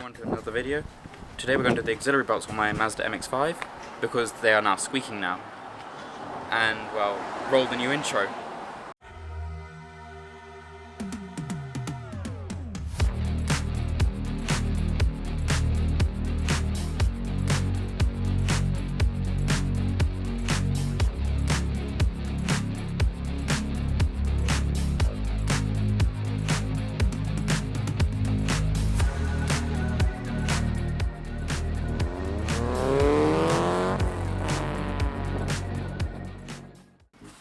everyone to another video. Today we're going to do the auxiliary belts on my Mazda MX5 because they are now squeaking now. And well, roll the new intro.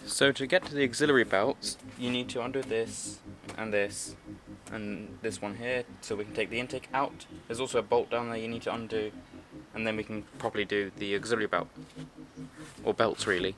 So to get to the auxiliary belts, you need to undo this and this one here, so we can take the intake out. There's also a bolt down there you need to undo, and then we can properly do the auxiliary belt, or belts really.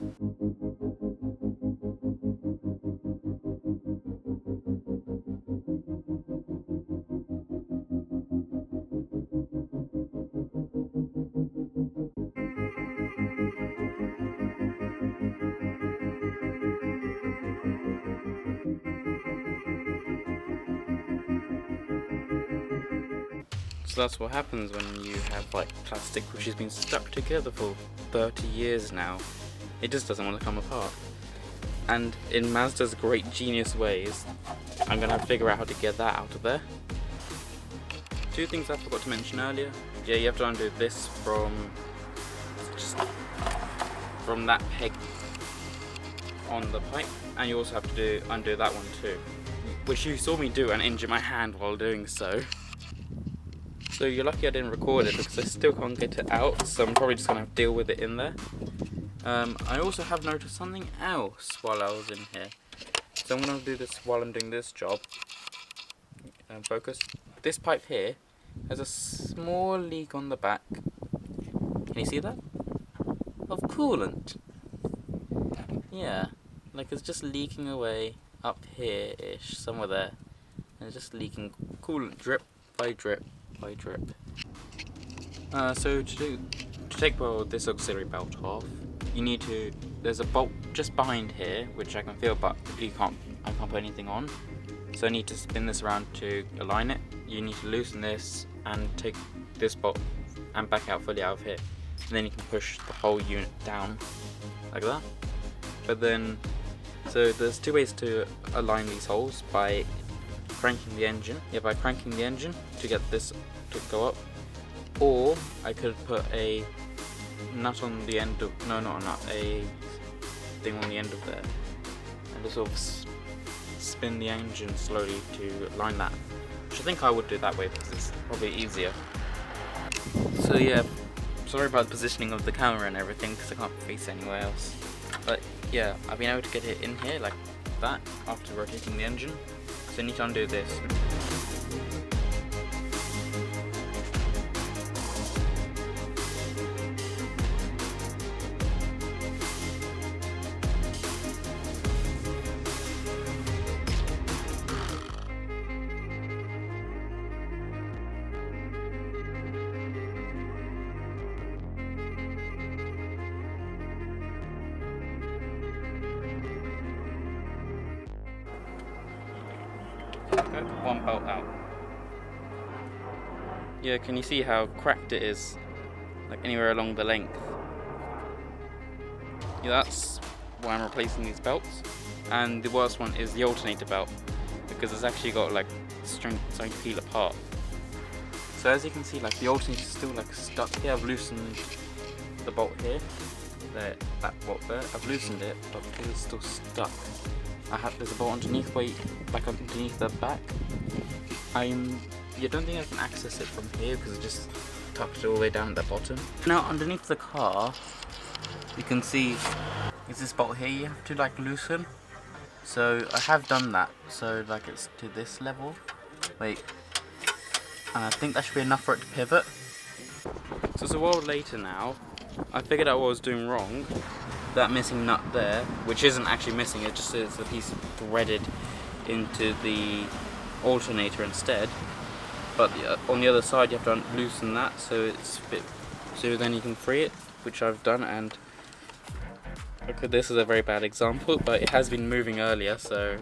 So that's what happens when you have like plastic which has been stuck together for 30 years now. It just doesn't want to come apart. And in Mazda's great genius ways, I'm going to have to figure out how to get that out of there. Two things I forgot to mention earlier. Yeah, you have to undo this from that peg on the pipe, and you also have to undo that one too, which you saw me do and injure my hand while doing so. So you're lucky I didn't record it because I still can't get it out, so I'm probably just going to have to deal with it in there. I also have noticed something else while I was in here. So I'm going to do this while I'm doing this job. Focus. This pipe here has a small leak on the back. Can you see that? Of coolant. Yeah, like it's just leaking away up here-ish, somewhere there. And it's just leaking coolant drip by drip by drip. So to take this auxiliary belt off, you need to, there's a bolt just behind here which I can feel, but I can't put anything on, so I need to spin this around to align it. You need to loosen this and take this bolt and back out fully out of here, and then you can push the whole unit down like that. But then, so there's two ways to align these holes: by cranking the engine. Yeah, by cranking the engine to get this to go up, or I could put a nut on the end of, no, not a nut, a thing on the end of there, and just sort of spin the engine slowly to line that, which I think I would do that way because it's probably easier. So yeah, sorry about the positioning of the camera and everything because I can't face anywhere else, but yeah, I've been able to get it in here like that after rotating the engine. So I need to undo this. One belt out. Yeah, can you see how cracked it is? Like anywhere along the length. Yeah, that's why I'm replacing these belts. And the worst one is the alternator belt, because it's actually got like string starting to peel apart. So as you can see, like the alternator is still like stuck here. I've loosened the bolt here. There, that bolt there. I've loosened it, but it is still stuck. There's a bolt underneath, like underneath the back. You don't think I can access it from here because it just tucked all the way down at the bottom. Now underneath the car, you can see is this bolt here. You have to like loosen. So I have done that. So like it's to this level. Wait, and I think that should be enough for it to pivot. So it's a while later now. I figured out what I was doing wrong. That missing nut there, which isn't actually missing, it just is a piece threaded into the alternator instead. But on the other side you have to loosen that so it's fit, so then you can free it, which I've done. And okay, this is a very bad example, but it has been moving earlier, so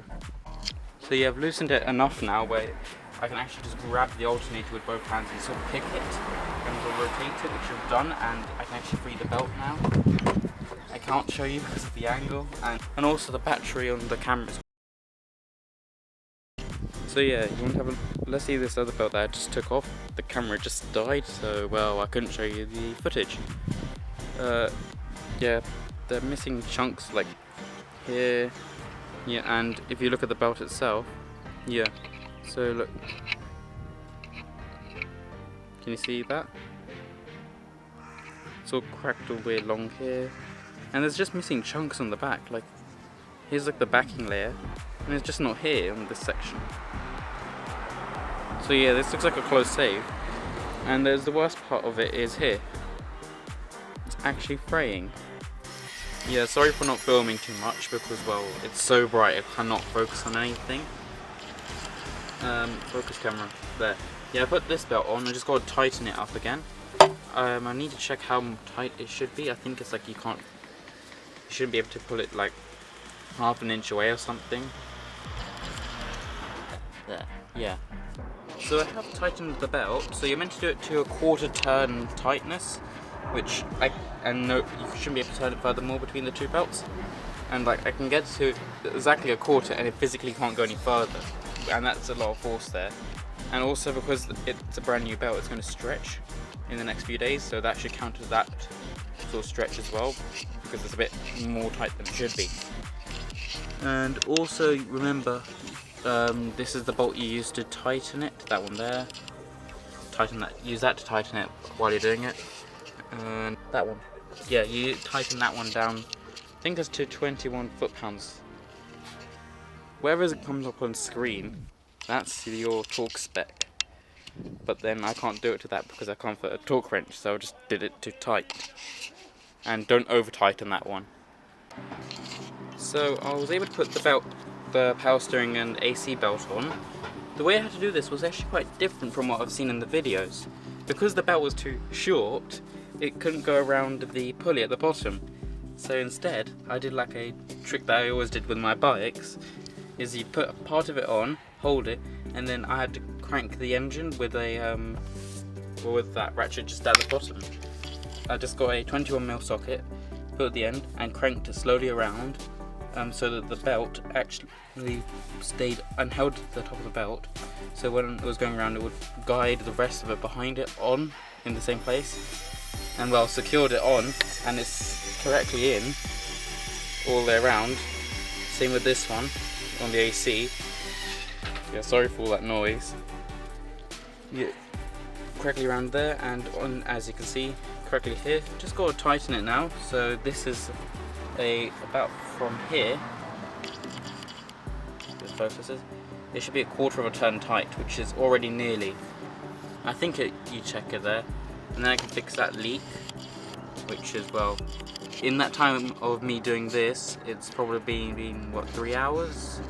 yeah, I've loosened it enough now where I can actually just grab the alternator with both hands and sort of pick it and sort of rotate it, which I've done, and I can actually free the belt now. I can't show you because of the angle, and also the battery on the camera. So yeah, you want to have a, let's see this other belt that I just took off. The camera just died, so well, I couldn't show you the footage. Yeah, they're missing chunks like here, yeah, and if you look at the belt itself, yeah, so look, can you see that? It's all cracked all the way along here, and there's just missing chunks on the back, like here's like the backing layer, and it's just not here on this section. So yeah, this looks like a close save, and there's the worst part of it is here. It's actually fraying. Yeah, sorry for not filming too much because, well, it's so bright I cannot focus on anything. Focus camera, there. Yeah, I put this belt on, I just got to tighten it up again. I need to check how tight it should be. I think it's like you shouldn't be able to pull it like half an inch away or something. There, yeah. So I have tightened the belt, so you're meant to do it to a 1/4 turn tightness, which no, you shouldn't be able to turn it furthermore between the two belts. And like I can get to exactly a 1/4 and it physically can't go any further. And that's a lot of force there. And also because it's a brand new belt, it's going to stretch in the next few days, so that should counter that sort of stretch as well, because it's a bit more tight than it should be. And also remember, this is the bolt you use to tighten it, that one there. Tighten that, use that to tighten it while you're doing it. And that one, yeah, you tighten that one down, I think it's to 21 foot-pounds. Wherever it comes up on screen, that's your torque spec. But then I can't do it to that because I can't fit a torque wrench, so I just did it too tight. And don't over tighten that one. So I was able to put the belt, the power steering and AC belt on. The way I had to do this was actually quite different from what I've seen in the videos. Because the belt was too short, it couldn't go around the pulley at the bottom. So instead, I did like a trick that I always did with my bikes, is you put a part of it on, hold it, and then I had to crank the engine with a with that ratchet just at the bottom. I just got a 21mm socket, put at the end, and cranked it slowly around, so that the belt actually stayed and held the top of the belt. So when it was going around, it would guide the rest of it behind it on in the same place, and well, secured it on, and it's correctly in all the way around. Same with this one on the AC. Yeah, sorry for all that noise. Yeah, correctly around there, and on, as you can see, correctly here. Just got to tighten it now. So this is about from here. The focuses. It should be a 1/4 turn tight, which is already nearly. I think you check it there, and then I can fix that leak, which is, well, in that time of me doing this, it's probably been what, 3 hours,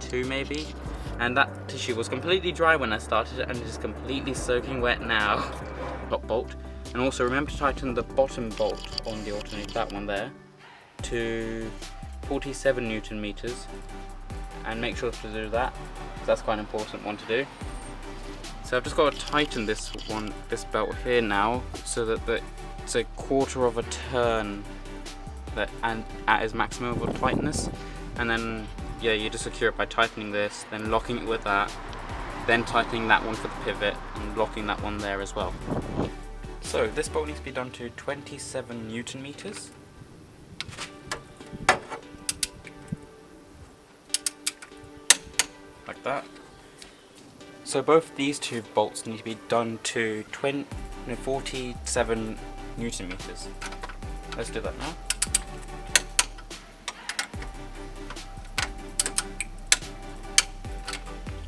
2 maybe. And that tissue was completely dry when I started it, and it is completely soaking wet now. Top bolt. And also remember to tighten the bottom bolt on the alternator, that one there, to 47 Newton meters. And make sure to do that, because that's quite an important one to do. So I've just got to tighten this belt here now, so that it's a 1/4 turn and at its maximum of tightness. And then yeah, you just secure it by tightening this, then locking it with that, then tightening that one for the pivot, and locking that one there as well. So this bolt needs to be done to 27 Newton meters. Like that. So both these two bolts need to be done to 47 Newton meters. Let's do that now.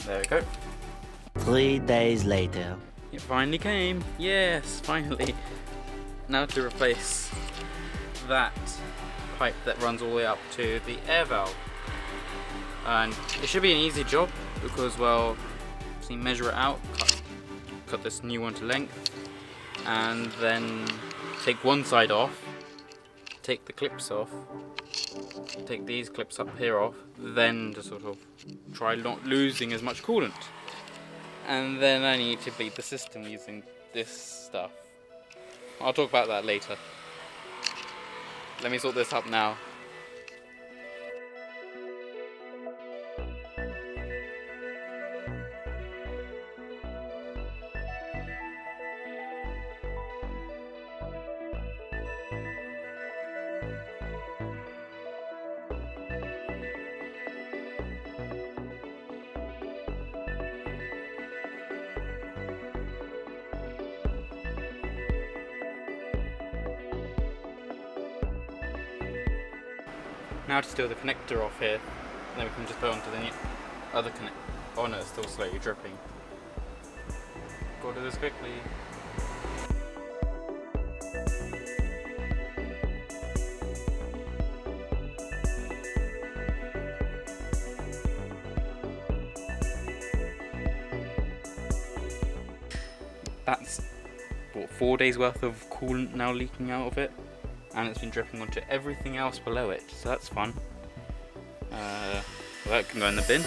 There we go. 3 days later. It finally came. Yes, finally. Now to replace that pipe that runs all the way up to the air valve. And it should be an easy job because, well, just measure it out, cut this new one to length, and then take one side off, take the clips off, take these clips up here off, then to sort of try not losing as much coolant. And then I need to bleed the system using this stuff. I'll talk about that later. Let me sort this up now. Now to steal the connector off here, then we can just put it onto the other connector. Oh no, it's still slowly dripping. Gotta do this quickly. That's what, 4 days worth of coolant now leaking out of it. And it's been dripping onto everything else below it, so that's fun. Well, that can go in the bin.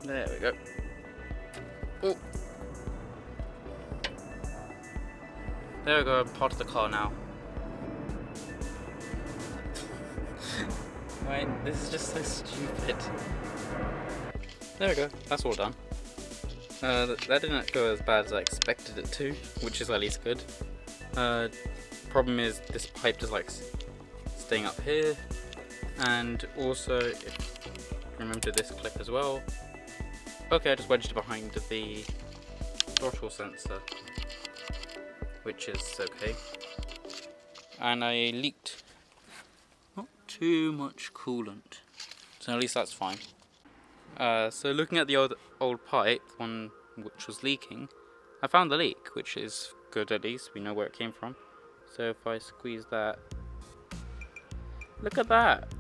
There we go. Oh. There we go, I'm part of the car now. Right, this is just so stupid. There we go, that's all done. That didn't go as bad as I expected it to, which is at least good. Problem is this pipe just like staying up here, and also remember this clip as well. Okay, I just wedged it behind the throttle sensor, which is okay. And I leaked not too much coolant, so at least that's fine. So looking at the old pipe, one which was leaking, I found the leak, which is good. At least we know where it came from. So if I squeeze that, look at that,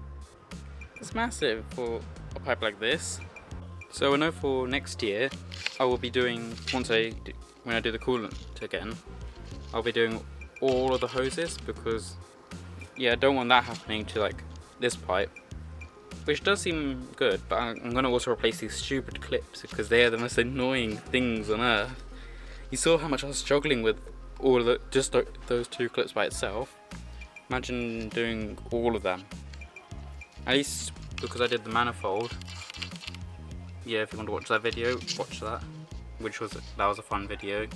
it's massive for a pipe like this. So I know for next year I will be doing, when I do the coolant again, I'll be doing all of the hoses, because yeah, I don't want that happening to like this pipe, which does seem good, but I'm going to also replace these stupid clips because they are the most annoying things on earth. You saw how much I was struggling with all of just those two clips by itself. Imagine doing all of them. At least because I did the manifold. Yeah, if you want to watch that video, watch that. That was a fun video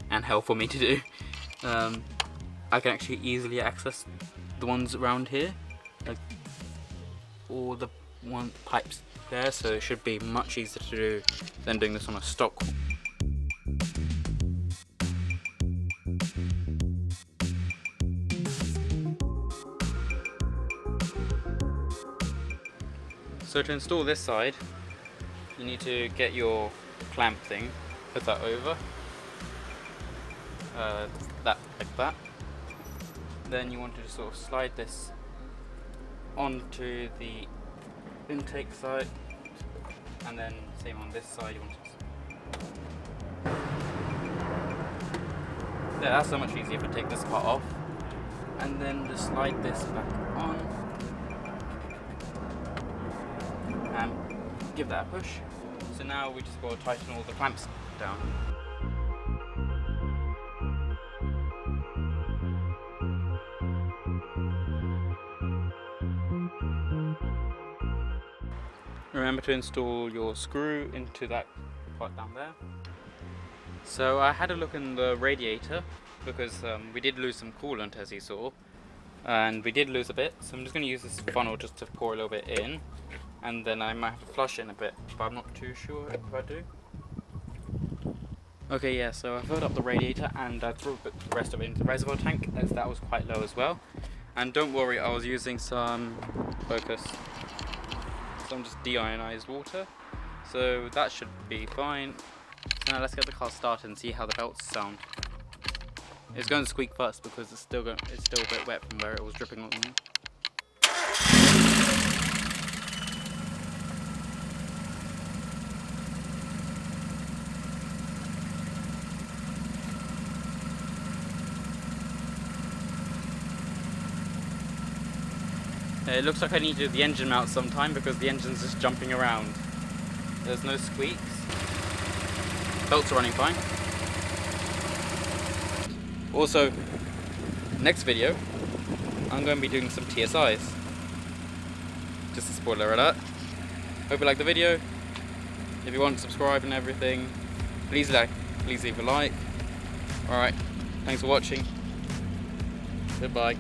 and helpful for me to do. I can actually easily access the ones around here, like all the pipes there, so it should be much easier to do than doing this on a stock. So to install this side, you need to get your clamp thing, put that over, like that. Then you want to sort of slide this onto the intake side, and then same on this side. You want to... Yeah, that's so much easier if I take this part off, and then just slide this back on, and give that a push. So now we just got to tighten all the clamps down. Remember to install your screw into that part down there. So I had a look in the radiator because we did lose some coolant, as you saw, and we did lose a bit, so I'm just going to use this funnel just to pour a little bit in, and then I might have to flush it in a bit, but I'm not too sure if I do. Okay, yeah, so I filled up the radiator and I threw the rest of it into the reservoir tank, as that was quite low as well. And don't worry, I was using some just deionized water, so that should be fine. So now let's get the car started and see how the belts sound. It's going to squeak first because it's still a bit wet from where it was dripping on me. It looks like I need to do the engine mount sometime because the engine's just jumping around. There's no squeaks. Belts are running fine. Also, next video, I'm going to be doing some TSIs. Just a spoiler alert. Hope you like the video. If you want to subscribe and everything, please leave a like. Alright, thanks for watching. Goodbye.